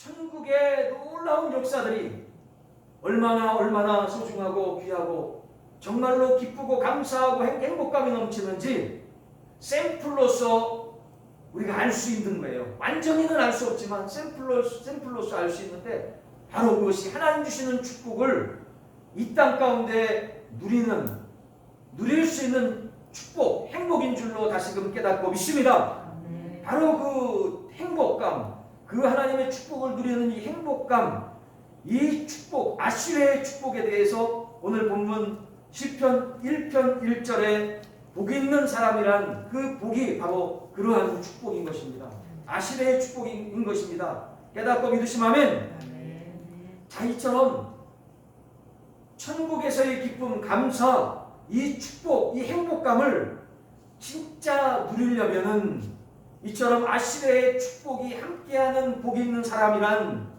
천국의 놀라운 역사들이 얼마나 소중하고 귀하고 정말로 기쁘고 감사하고 행복감이 넘치는지 샘플로서 우리가 알 수 있는 거예요. 완전히는 알 수 없지만 샘플로서 알 수 있는데, 바로 그것이 하나님 주시는 축복을 이 땅 가운데 누릴 수 있는 축복, 행복인 줄로 다시금 깨닫고 믿습니다. 바로 그 행복감, 그 하나님의 축복을 누리는 이 행복감, 이 축복, 아시레의 축복에 대해서 오늘 본문 시편 1편 1절에 복이 있는 사람이란 그 복이 바로 그러한 축복인 것입니다. 아시레의 축복인 것입니다. 깨닫고 믿으시면 아멘. 자, 이처럼 천국에서의 기쁨, 감사, 이 축복, 이 행복감을 진짜 누리려면은 이처럼 아시레의 축복이 함께하는 복이 있는 사람이란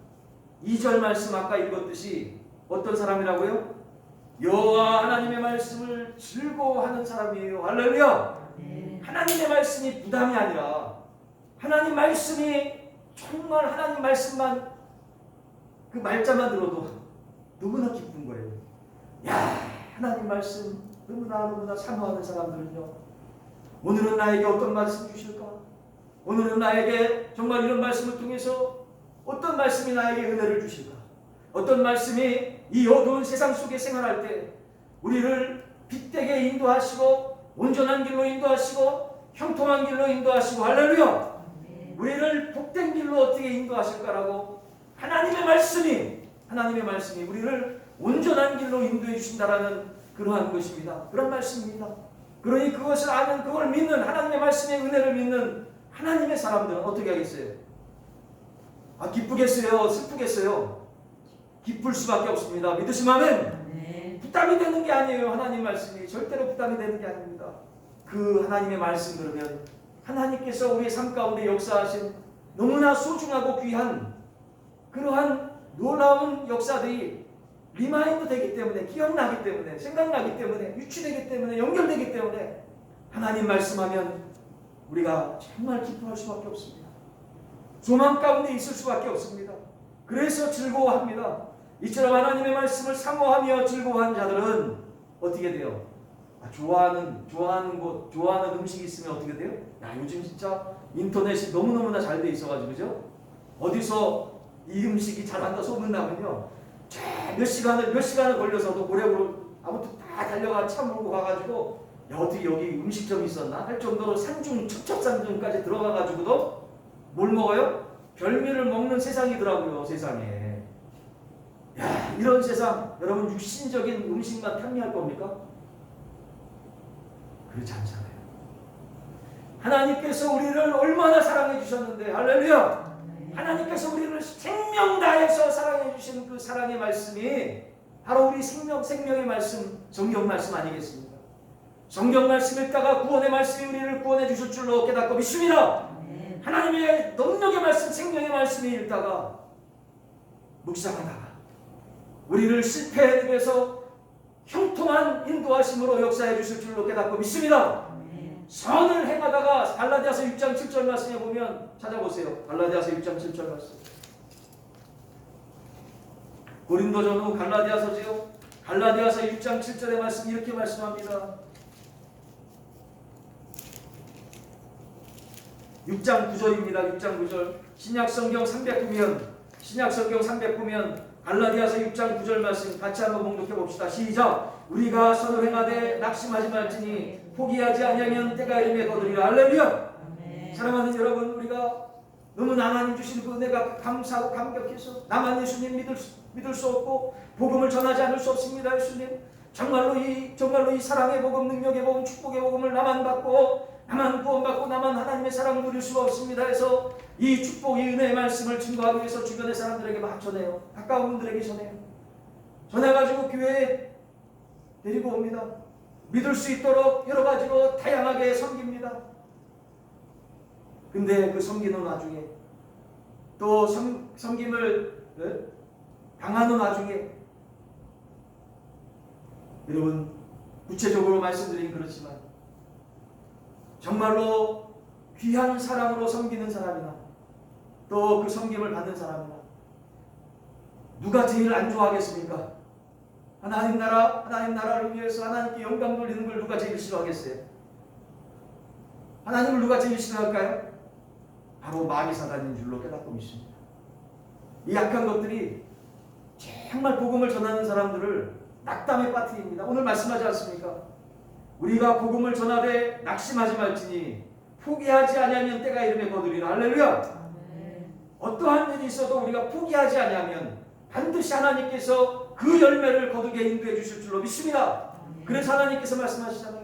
2절 말씀 아까 읽었듯이 어떤 사람이라고요? 여호와 하나님의 말씀을 즐거워하는 사람이에요. 할렐루야. 하나님의 말씀이 부담이 아니라 하나님 말씀이 정말 하나님 말씀만 그 말자만 들어도 너무나 기쁜 거예요. 야, 하나님 말씀 너무나 사모하는 사람들은요, 오늘은 나에게 어떤 말씀 주실까? 오늘은 나에게 정말 이런 말씀을 통해서 어떤 말씀이 나에게 은혜를 주실까? 어떤 말씀이 이 어두운 세상 속에 생활할 때 우리를 빛되게 인도하시고 온전한 길로 인도하시고 형통한 길로 인도하시고, 할렐루야! 우리를 복된 길로 어떻게 인도하실까라고 하나님의 말씀이 우리를 온전한 길로 인도해 주신다라는 그러한 것입니다. 그런 말씀입니다. 그러니 그것을 아는, 그걸 믿는, 하나님의 말씀의 은혜를 믿는 하나님의 사람들은 어떻게 하겠어요? 기쁘겠어요? 슬프겠어요? 기쁠 수밖에 없습니다. 믿으시면 아멘. 부담이 되는 게 아니에요. 하나님 말씀이 절대로 부담이 되는 게 아닙니다. 그 하나님의 말씀 들으면 하나님께서 우리의 삶 가운데 역사하신 너무나 소중하고 귀한 그러한 놀라운 역사들이 리마인드 되기 때문에, 기억나기 때문에, 생각나기 때문에, 유치되기 때문에, 연결되기 때문에 하나님 말씀하면 우리가 정말 기뻐할 수밖에 없습니다. 소망 가운데 있을 수밖에 없습니다. 그래서 즐거워합니다. 이처럼 하나님의 말씀을 사모하며 즐거워하는 자들은 어떻게 돼요? 좋아하는 곳, 좋아하는 음식이 있으면 어떻게 돼요? 야, 요즘 진짜 인터넷이 너무너무나 잘 돼 있어가지고, 그죠? 어디서 이 음식이 잘한다 소문나면요, 몇 시간을 걸려서도 고래고래 아무튼 다 달려가 차 몰고 가가지고, 야, 어떻게 여기 음식점이 있었나 할 정도로 첩첩산중까지 들어가가지고도 뭘 먹어요? 별미를 먹는 세상이더라고요. 세상에. 야, 이런 세상, 여러분 육신적인 음식만 탐미할 겁니까? 그렇지 않잖아요. 하나님께서 우리를 얼마나 사랑해 주셨는데, 할렐루야! 하나님께서 우리를 생명 다해서 사랑해 주시는 그 사랑의 말씀이 바로 우리 생명의 말씀, 성경 말씀 아니겠습니까? 성경 말씀 읽다가 구원의 말씀이 우리를 구원해 주실 줄로 깨닫고 믿습니다. 하나님의 능력의 말씀, 생명의 말씀을 읽다가 묵상하다가 우리를 실패의 늪에서 형통한 인도하심으로 역사해 주실 줄로 깨닫고 믿습니다. 선을 행하다가 갈라디아서 6장 7절 말씀에 보면 찾아보세요. 갈라디아서 6장 7절 말씀. 고린도전후 갈라디아서지요. 갈라디아서 6장 7절의 말씀 이렇게 말씀합니다. 6장 9절입니다. 6장 9절. 신약성경 309면 갈라디아서 6장 9절 말씀 같이 한번 봉독해 봅시다. 시작. 우리가 선을 행하되 낙심하지 말지니 포기하지 아니하면 때가 이름에 거두리라. 할렐루야. 사랑하는 여러분, 우리가 너무나 하나님 주신 그 은혜가 감사하고 감격해서 나만 예수님 믿을 수 없고 복음을 전하지 않을 수 없습니다. 예수님 정말로 이 사랑의 복음, 능력의 복음, 축복의 복음을 나만 받고 나만 구원받고 나만 하나님의 사랑을 누릴 수가 없습니다. 해서 이 축복, 이 은혜의 말씀을 증거하기 위해서 주변의 사람들에게 막 전해요. 가까운 분들에게 전해요. 전해가지고 교회에 데리고 옵니다. 믿을 수 있도록 여러 가지로 다양하게 섬깁니다. 근데 그 섬기는 와중에 또 섬김을 당하는 와중에, 여러분 구체적으로 말씀드리긴 그렇지만 정말로 귀한 사랑으로 섬기는 사람이나 또 그 섬김을 받는 사람이나 누가 제일 안 좋아하겠습니까? 하나님 나라를 위해서 하나님께 영광 돌리는 걸 누가 제일 싫어하겠어요? 하나님을 누가 제일 싫어할까요? 바로 마귀 사단인 줄로 깨닫고 믿습니다. 이 약한 것들이 정말 복음을 전하는 사람들을 낙담에 빠뜨립니다. 오늘 말씀하지 않습니까? 우리가 복음을 전하되 낙심하지 말지니 포기하지 아니하면 때가 이름에 거두리라. 할렐루야. 어떠한 일이 있어도 우리가 포기하지 아니하면 반드시 하나님께서 그 열매를 거두게 인도해 주실 줄로 믿습니다. 그래서 하나님께서 말씀하시잖아요.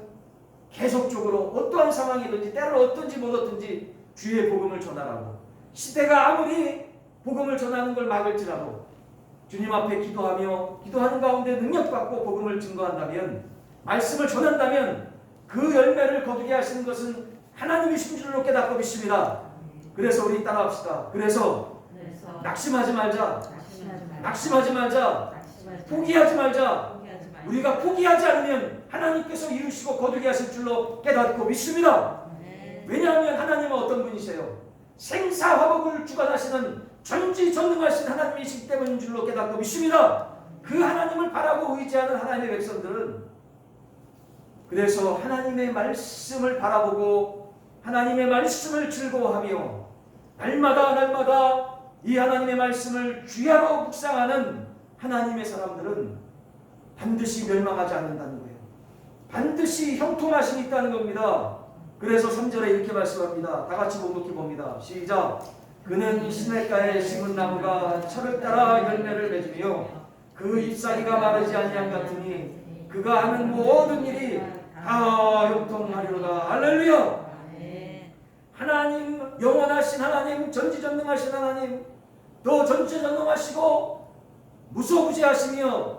계속적으로 어떠한 상황이든지 때를 얻든지 못 얻든지 주의 복음을 전하라고. 시대가 아무리 복음을 전하는 걸 막을지라도 주님 앞에 기도하며 기도하는 가운데 능력받고 복음을 증거한다면, 말씀을 전한다면 그 열매를 거두게 하시는 것은 하나님이신 줄로 깨닫고 믿습니다. 그래서 우리 따라합시다. 그래서 낙심하지 말자. 낙심하지 말자. 포기하지 말자. 우리가 포기하지 않으면 하나님께서 이루시고 거두게 하실 줄로 깨닫고 믿습니다. 왜냐하면 하나님은 어떤 분이세요? 생사화복을 주관하시는 전지전능하신 하나님이시기 때문인 줄로 깨닫고 믿습니다. 그 하나님을 바라고 의지하는 하나님의 백성들은 그래서 하나님의 말씀을 바라보고 하나님의 말씀을 즐거워하며 날마다 이 하나님의 말씀을 주야로 묵상하는 하나님의 사람들은 반드시 멸망하지 않는다는 거예요. 반드시 형통하심이 있다는 겁니다. 그래서 3절에 이렇게 말씀합니다. 다 같이 봉독해 봅니다. 시작. 그는 시냇가에 심은 나무가 철을 따라 열매를 맺으며 그 잎사귀가 마르지 아니함 같으니 그가 하는 모든 일이 다 형통하리로다. 할렐루야. 하나님, 영원하신 하나님, 전지전능하신 하나님, 또 전지전능하시고 무소부지하시며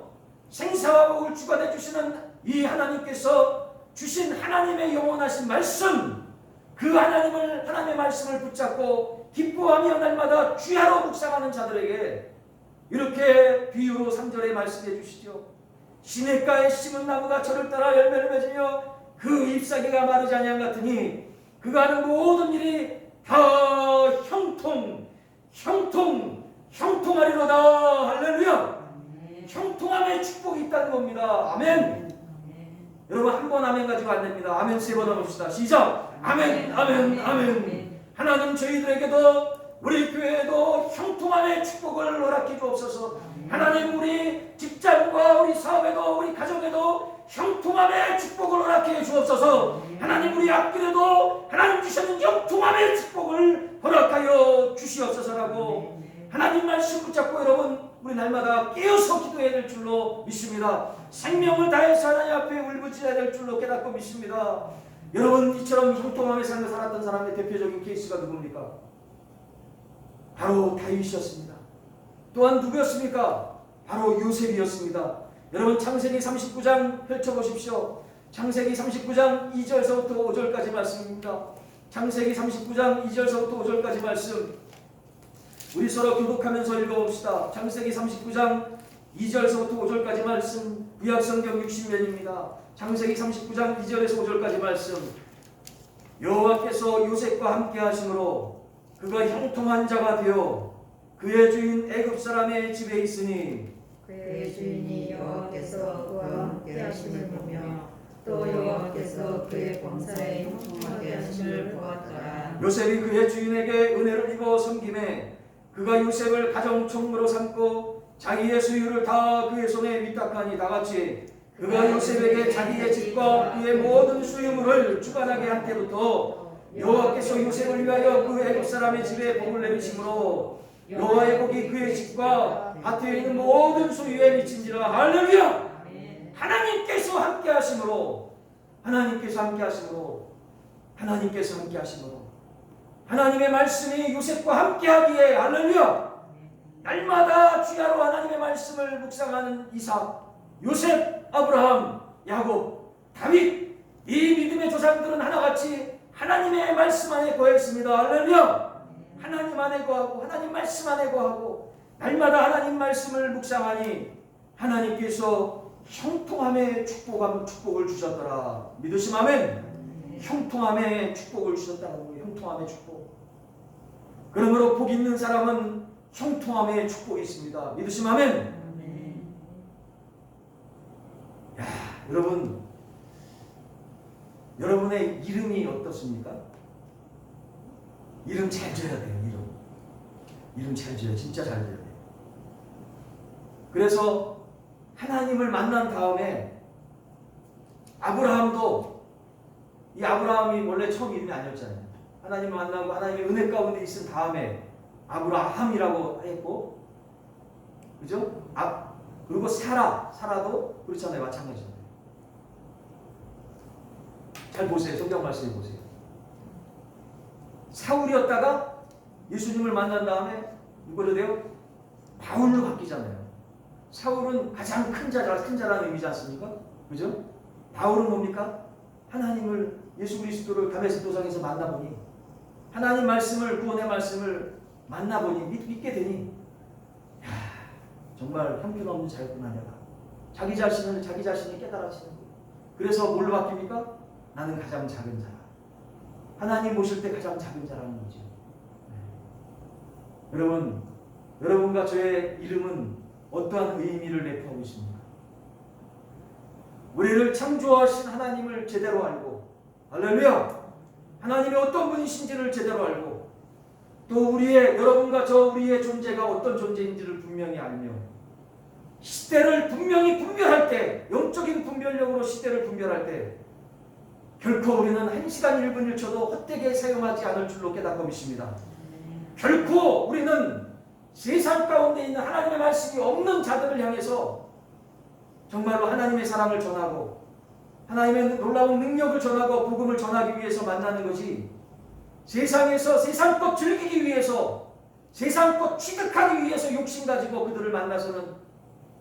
생사와 복을 주관해 주시는 이 하나님께서 주신 하나님의 영원하신 말씀, 그 하나님의 말씀을 붙잡고 기뻐하며 날마다 주야로 묵상하는 자들에게 이렇게 비유로 3절에 말씀해 주시죠. 시냇가에 심은 나무가 철을 따라 열매를 맺으며 그 잎사귀가 마르지 아니함 같으니 그가 하는 모든 일이 다 형통하리로다. 할렐루야. 형통함의 축복이 있다는 겁니다. 아멘. 여러분 한 번 아멘 가지고 안 됩니다. 아멘 3번 해봅시다. 시작. 아멘, 아멘, 아멘. 하나님 저희들에게도 우리 교회에도 형통함의 축복을 허락해 주옵소서. 하나님 우리 직장과 우리 사업에도 우리 가정에도 형통함의 축복을 허락해 주옵소서. 하나님 우리 앞길에도 하나님 주시는 형통함의 축복을 허락하여 주시옵소서라고 하나님 말씀 붙잡고 여러분 우리 날마다 깨어서 기도해야 될 줄로 믿습니다. 생명을 다해서 하나님 앞에 울부짖어야 될 줄로 깨닫고 믿습니다. 여러분 이처럼 형통함의 삶을 살았던 사람의 대표적인 케이스가 누굽니까? 바로 다윗이었습니다. 또한 누구였습니까? 바로 요셉이었습니다. 여러분 창세기 39장 펼쳐보십시오. 창세기 39장 2절서부터 5절까지 말씀입니다. 창세기 39장 2절서부터 5절까지 말씀 우리 서로 교독하면서 읽어봅시다. 창세기 39장 2절서부터 5절까지 말씀 구약성경 60면입니다. 창세기 39장 2절에서 5절까지 말씀 여호와께서 요셉과 함께 하심으로 그가 형통한 자가 되어 그의 주인 애굽 사람의 집에 있으니 그의 주인이 여호와께서 그와 함께 하심을 보며 또 여호와께서 그의 범사에 형통하게 하심을 보았더라. 요셉이 그의 주인에게 은혜를 입어 섬김에 그가 요셉을 가정총무로 삼고 자기의 소유를 다 그의 손에 위탁하니 다같이 그가 요셉에게 자기의 집과 그의 모든 소유물을 주관하게 한 때부터 여호와께서 요셉을 위하여 그 애굽 사람의 집에 복을 내리심으로 여호와의 복이 그의 집과 밭에 있는 모든 소유에 미친지라. 할렐루야. 하나님께서 함께 하심으로 하나님의 말씀이 요셉과 함께 하기에 할렐루야. 날마다 주야로 하나님의 말씀을 묵상하는 이삭, 요셉, 아브라함, 야곱, 다윗 이 믿음의 조상들은 하나같이 하나님의 말씀 안에 거했습니다. 할렐루야. 하나님 안에 거하고 하나님 말씀 안에 거하고 날마다 하나님 말씀을 묵상하니 하나님께서 형통함의 축복을 주셨더라. 믿으시면 아멘. 형통함의 축복을 주셨다는 거예요. 형통함의 축복. 그러므로 복 있는 사람은 형통함의 축복이 있습니다. 믿으시면 아멘. 아멘. 야, 여러분, 여러분의 이름이 어떻습니까? 이름 잘 줘야 돼요. 이름 잘 줘야, 진짜 잘 줘야 돼요. 그래서 하나님을 만난 다음에 아브라함도, 이 아브라함이 원래 처음 이름이 아니었잖아요. 하나님을 만나고 하나님의 은혜 가운데 있은 다음에 아브라함이라고 했고, 그죠? 그리고 사라도 그렇잖아요. 마찬가지잖아요. 잘 보세요. 성경 말씀해 보세요. 사울이었다가 예수님을 만난 다음에 누구로 돼요? 바울로 바뀌잖아요. 사울은 가장 큰 자라는 의미지 않습니까? 그죠? 바울은 뭡니까? 하나님을, 예수 그리스도를 다메섹 도상에서 만나보니, 하나님 말씀을, 구원의 말씀을 만나보니, 믿게 되니, 야, 정말 형편없는 자였구나 내가. 자기 자신이 깨달아지는 거예요. 그래서 뭘로 바뀝니까? 나는 가장 작은 자라. 하나님 모실 때 가장 작은 자라는 거죠. 네. 여러분과 저의 이름은 어떠한 의미를 내포하고 있습니까? 우리를 창조하신 하나님을 제대로 알고, 할렐루야! 하나님이 어떤 분이신지를 제대로 알고, 또 여러분과 우리의 존재가 어떤 존재인지를 분명히 알며, 시대를 분명히 분별할 때, 영적인 분별력으로 시대를 분별할 때, 결코 우리는 1시간 1분 1초도 헛되게 사용하지 않을 줄로 깨닫고 믿습니다. 결코 우리는 세상 가운데 있는 하나님의 말씀이 없는 자들을 향해서 정말로 하나님의 사랑을 전하고 하나님의 놀라운 능력을 전하고 복음을 전하기 위해서 만나는 거지, 세상에서 세상 것 즐기기 위해서, 세상 것 취득하기 위해서 욕심 가지고 그들을 만나서는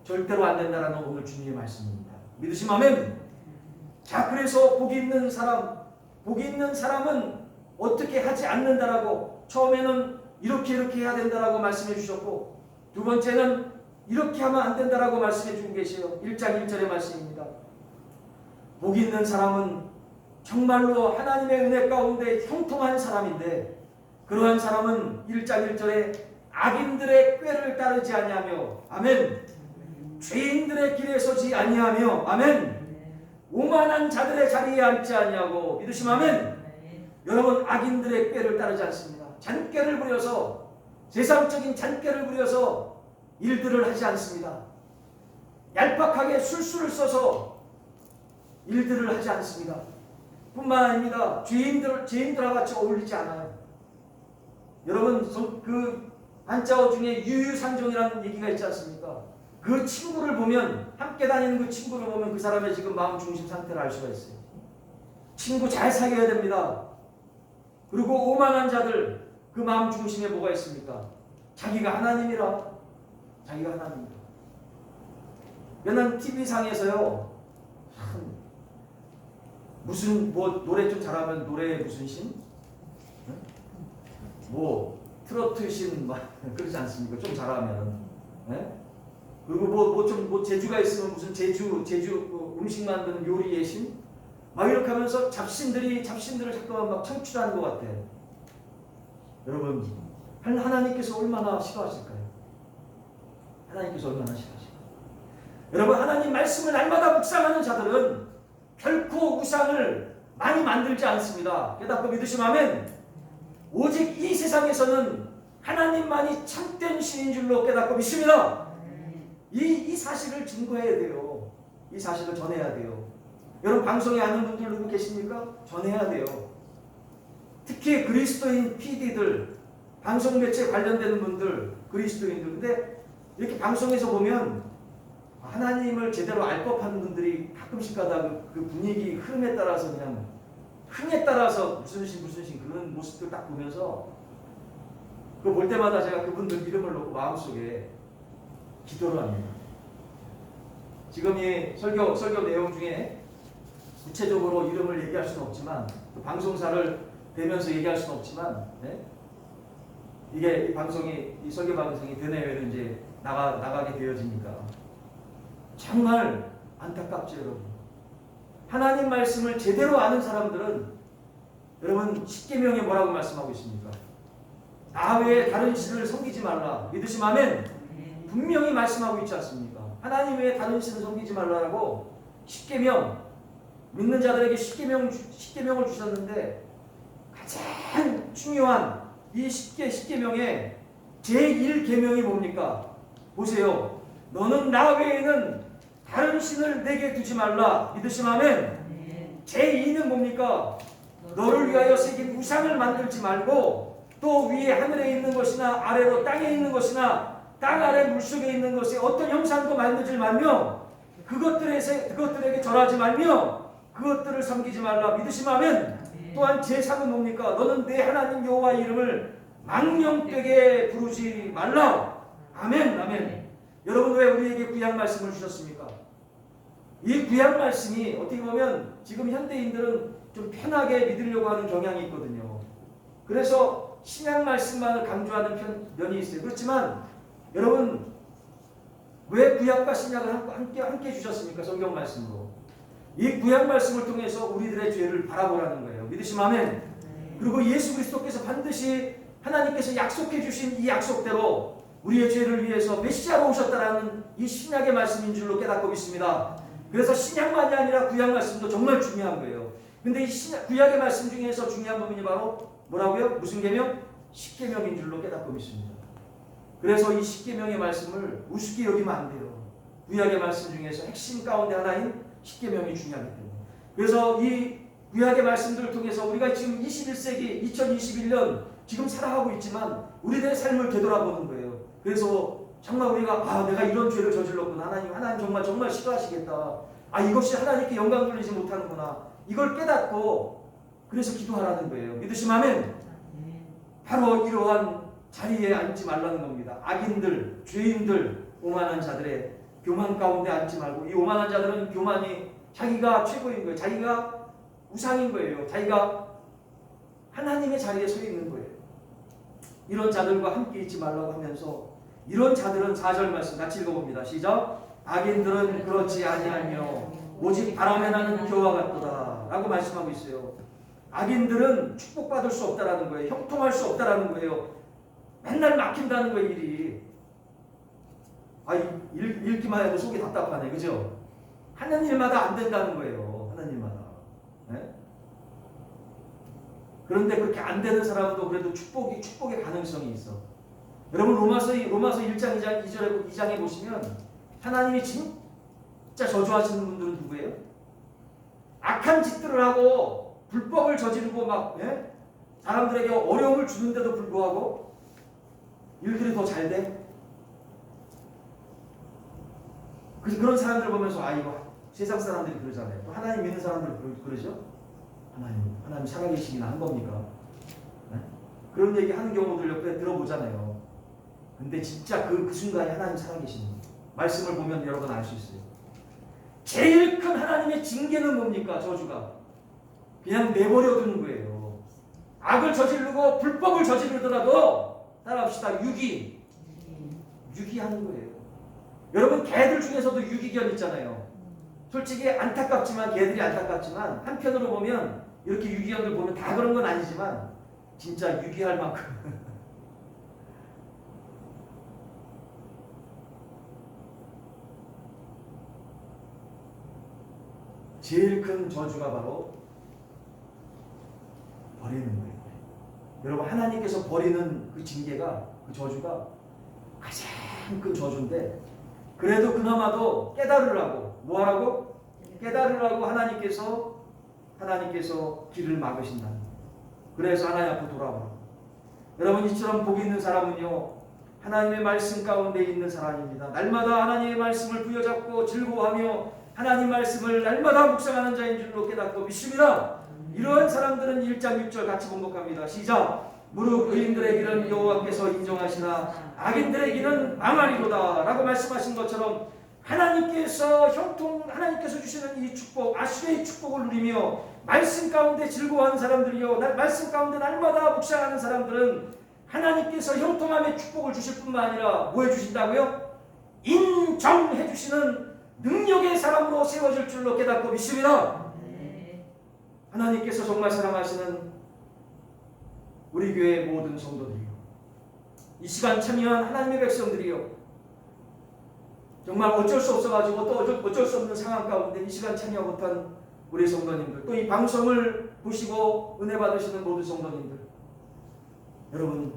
절대로 안 된다라는 오늘 주님의 말씀입니다. 믿으시면 아멘. 자, 그래서 복이 있는 사람은 어떻게 하지 않는다라고, 처음에는 이렇게 해야 된다라고 말씀해 주셨고, 두 번째는 이렇게 하면 안 된다라고 말씀해 주고 계세요. 1장 1절의 말씀입니다. 복이 있는 사람은 정말로 하나님의 은혜 가운데 형통한 사람인데, 그러한 사람은 1장 1절에 악인들의 꾀를 따르지 아니하며, 아멘, 죄인들의 길에 서지 아니하며, 아멘, 오만한 자들의 자리에 앉지 아니하고, 믿으시면 아멘. 여러분, 악인들의 꾀를 따르지 않습니다. 잔꾀를 부려서, 세상적인 잔꾀를 부려서 일들을 하지 않습니다. 얄팍하게 술수를 써서 일들을 하지 않습니다. 뿐만 아닙니다. 죄인들과 같이 어울리지 않아요. 여러분, 그 한자어 중에 유유상종이라는 얘기가 있지 않습니까? 그 친구를 보면, 함께 다니는 그 친구를 보면 그 사람의 지금 마음 중심 상태를 알 수가 있어요. 친구 잘 사귀어야 됩니다. 그리고 오만한 자들, 그 마음 중심에 뭐가 있습니까? 자기가 하나님이라. 맨날 TV상에서요, 무슨 노래 좀 잘하면 노래 무슨 신? 트로트 신 그러지 않습니까? 좀 잘하면. 네? 그리고 좀 재주가 있으면 무슨 제주 음식 만드는 요리의 신? 이렇게 하면서 잡신들을 자꾸만 막 창출하는 것 같아. 여러분, 하나님께서 얼마나 싫어하실까요? 여러분, 하나님 말씀을 날마다 묵상하는 자들은 결코 우상을 많이 만들지 않습니다. 깨닫고 믿으시면 아멘. 오직 이 세상에서는 하나님만이 참된 신인 줄로 깨닫고 믿습니다. 이 사실을 증거해야 돼요. 이 사실을 전해야 돼요. 여러분, 방송에 아는 분들 누구 계십니까? 전해야 돼요. 특히 그리스도인 PD들, 방송 매체 관련되는 분들, 그리스도인들. 근데 이렇게 방송에서 보면 하나님을 제대로 알 법한 분들이 가끔씩 가다 그 분위기 흐름에 따라서 그냥 흥에 따라서 무슨 신 그런 모습들 딱 보면서 그거 볼 때마다 제가 그분들 이름을 놓고 마음속에 기도를 합니다. 지금 이 설교 내용 중에 구체적으로 이름을 얘기할 수는 없지만, 그 방송사를 대면서 얘기할 수는 없지만, 네? 이게 이 설교 방송이 대내외로 이제 나가게 되어지니까 정말 안타깝죠, 여러분. 하나님 말씀을 제대로 아는 사람들은, 여러분, 십계명에 뭐라고 말씀하고 있습니까? 나 외에 다른 신을 섬기지 말라. 믿으시면 아멘. 분명히 말씀하고 있지 않습니까? 하나님 외에 다른 신을 섬기지 말라라고 십계명, 믿는 자들에게 십계명을 주셨는데 가장 중요한 이 십계명의 제1계명이 뭡니까? 보세요. 너는 나 외에는 다른 신을 내게 두지 말라. 믿으시면 아멘. 제2는 뭡니까? 너를 위하여 새긴 우상을 만들지 말고 또 위에 하늘에 있는 것이나 아래로 땅에 있는 것이나 땅 아래 물속에 있는 것에 어떤 형상도 만들지 말며 그것들에게 절하지 말며 그것들을 섬기지 말라. 믿으시면 아멘. 또한 제3은 뭡니까? 너는 내 하나님 여호와의 이름을 망령되게 부르지 말라. 아멘. 아멘. 여러분, 왜 우리에게 구약 말씀을 주셨습니까? 이 구약 말씀이 어떻게 보면 지금 현대인들은 좀 편하게 믿으려고 하는 경향이 있거든요. 그래서 신약 말씀만을 강조하는 면이 있어요. 그렇지만 여러분, 왜 구약과 신약을 함께 주셨습니까? 성경 말씀으로. 이 구약 말씀을 통해서 우리들의 죄를 바라보라는 거예요. 믿으시면 아멘. 그리고 예수 그리스도께서 반드시 하나님께서 약속해 주신 이 약속대로 우리의 죄를 위해서 메시아로 오셨다라는 이 신약의 말씀인 줄로 깨닫고 있습니다. 그래서 신약만이 아니라 구약 말씀도 정말 중요한 거예요. 근데 이 구약의 말씀 중에서 중요한 부분이 바로 뭐라고요? 무슨 계명? 십계명인 줄로 깨닫고 있습니다. 그래서 이 십계명의 말씀을 우습게 여기면 안 돼요. 구약의 말씀 중에서 핵심 가운데 하나인 십계명이 중요하기 때문에. 그래서 이 구약의 말씀들을 통해서 우리가 지금 21세기 2021년 지금 살아가고 있지만 우리들의 삶을 되돌아보는 거예요. 그래서 정말 우리가 내가 이런 죄를 저질렀구나. 하나님 정말 싫어하시겠다. 이것이 하나님께 영광 돌리지 못하는구나. 이걸 깨닫고 그래서 기도하라는 거예요. 믿으시면 아멘. 바로 이러한 자리에 앉지 말라는 겁니다. 악인들, 죄인들, 오만한 자들의 교만 가운데 앉지 말고, 이 오만한 자들은 교만이 자기가 최고인 거예요. 자기가 우상인 거예요. 자기가 하나님의 자리에 서 있는 거예요. 이런 자들과 함께 있지 말라고 하면서 이런 자들은 4절 말씀 같이 읽어봅니다. 시작. 악인들은 그렇지 아니하며 오직 바람에 나는 겨와 같도다 라고 말씀하고 있어요. 악인들은 축복받을 수 없다라는 거예요. 형통할 수 없다라는 거예요. 맨날 막힌다는 거예요. 일이. 읽기만 해도 속이 답답하네. 그죠? 하는 일마다 안 된다는 거예요. 하는 일마다. 네? 그런데 그렇게 안 되는 사람도 그래도 축복의 가능성이 있어. 여러분, 로마서 1장 2장에 보시면 하나님이 진짜 저주하시는 분들은 누구예요? 악한 짓들을 하고 불법을 저지르고 사람들에게 어려움을 주는데도 불구하고 일들이 더 잘 돼? 그런 사람들을 보면서 이거 세상 사람들이 그러잖아요. 또 하나님 믿는 사람들 그러죠? 하나님 살아계시긴 한 겁니까? 네? 그런 얘기 하는 경우들 옆에 들어보잖아요. 근데 진짜 그 순간에 하나님 살아계시는 말씀을 보면 여러분 알 수 있어요. 제일 큰 하나님의 징계는 뭡니까? 저주가 그냥 내버려 두는 거예요. 악을 저지르고 불법을 저지르더라도 따라합시다. 유기하는 거예요. 여러분, 개들 중에서도 유기견 있잖아요. 솔직히 안타깝지만, 개들이 안타깝지만 한편으로 보면 이렇게 유기견들 보면 다 그런 건 아니지만 진짜 유기할 만큼 제일 큰 저주가 바로 버리는 거예요. 여러분, 하나님께서 버리는 그 징계가, 그 저주가 가장 큰 저주인데, 그래도 그나마도 깨달으라고, 뭐하라고? 깨달으라고 하나님께서 길을 막으신다는 거예요. 그래서 하나님 앞으로 돌아오라고. 여러분, 이처럼 복이 있는 사람은요, 하나님의 말씀 가운데 있는 사람입니다. 날마다 하나님의 말씀을 부여잡고 즐거워하며 하나님 말씀을 날마다 묵상하는 자인 줄로 깨닫고 믿습니다. 이러한 사람들은 1장 6절 같이 번복합니다. 시작. 무릇 의인들의 길은 여호와께서 인정하시나 악인들의 길은 망하리로다 라고 말씀하신 것처럼 하나님께서 주시는 이 축복, 아수르의 축복을 누리며 말씀 가운데 즐거워하는 사람들이요, 말씀 가운데 날마다 묵상하는 사람들은 하나님께서 형통함의 축복을 주실 뿐만 아니라 뭐 해주신다고요? 인정해 주시는 능력의 사람으로 세워질 줄로 깨닫고 믿습니다. 하나님께서 정말 사랑하시는 우리 교회의 모든 성도들이요, 이 시간 참여한 하나님의 백성들이요, 정말 어쩔 수 없어가지고 또 어쩔 수 없는 상황 가운데 이 시간 참여 못한 우리 성도님들, 또 이 방송을 보시고 은혜 받으시는 모든 성도님들, 여러분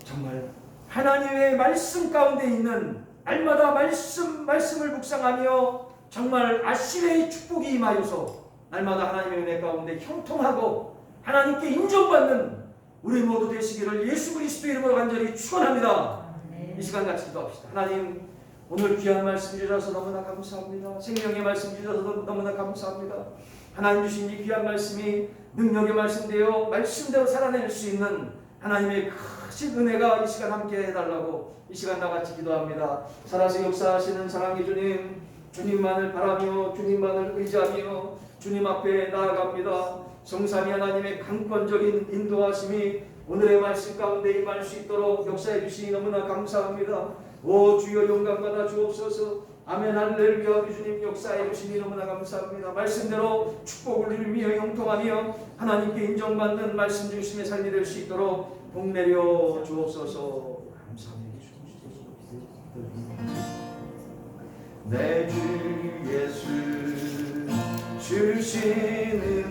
정말 하나님의 말씀 가운데 있는 날마다 말씀을 묵상하며 정말 아시레의 축복이 임하여서 날마다 하나님의 은혜 가운데 형통하고 하나님께 인정받는 우리 모두 되시기를 예수 그리스도 이름으로 간절히 축원합니다. 이 시간 같이 기도합시다. 하나님, 오늘 귀한 말씀 주셔서 너무나 감사합니다. 생명의 말씀 주셔서 너무나 감사합니다. 하나님 주신 이 귀한 말씀이 능력의 말씀되어 말씀대로 살아낼 수 있는 하나님의 크신 은혜가 이 시간 함께 해달라고 이 시간 나같이 기도합니다. 살아서 역사하시는 사랑의 주님, 주님만을 바라며 주님만을 의지하며 주님 앞에 나아갑니다. 성삼위 하나님의 강권적인 인도하심이 오늘의 말씀 가운데 임할 수 있도록 역사해 주시니 너무나 감사합니다. 오 주여 영광 받아 주옵소서. 아멘 할렐루야. 우리 주님 역사해 주시니 너무나 감사합니다. 말씀대로 축복을 누리며 형통하며 하나님께 인정받는 말씀 중심의 삶이 될 수 있도록 복내려 주옵소서. 감사합니다. 내 주 예수 주시는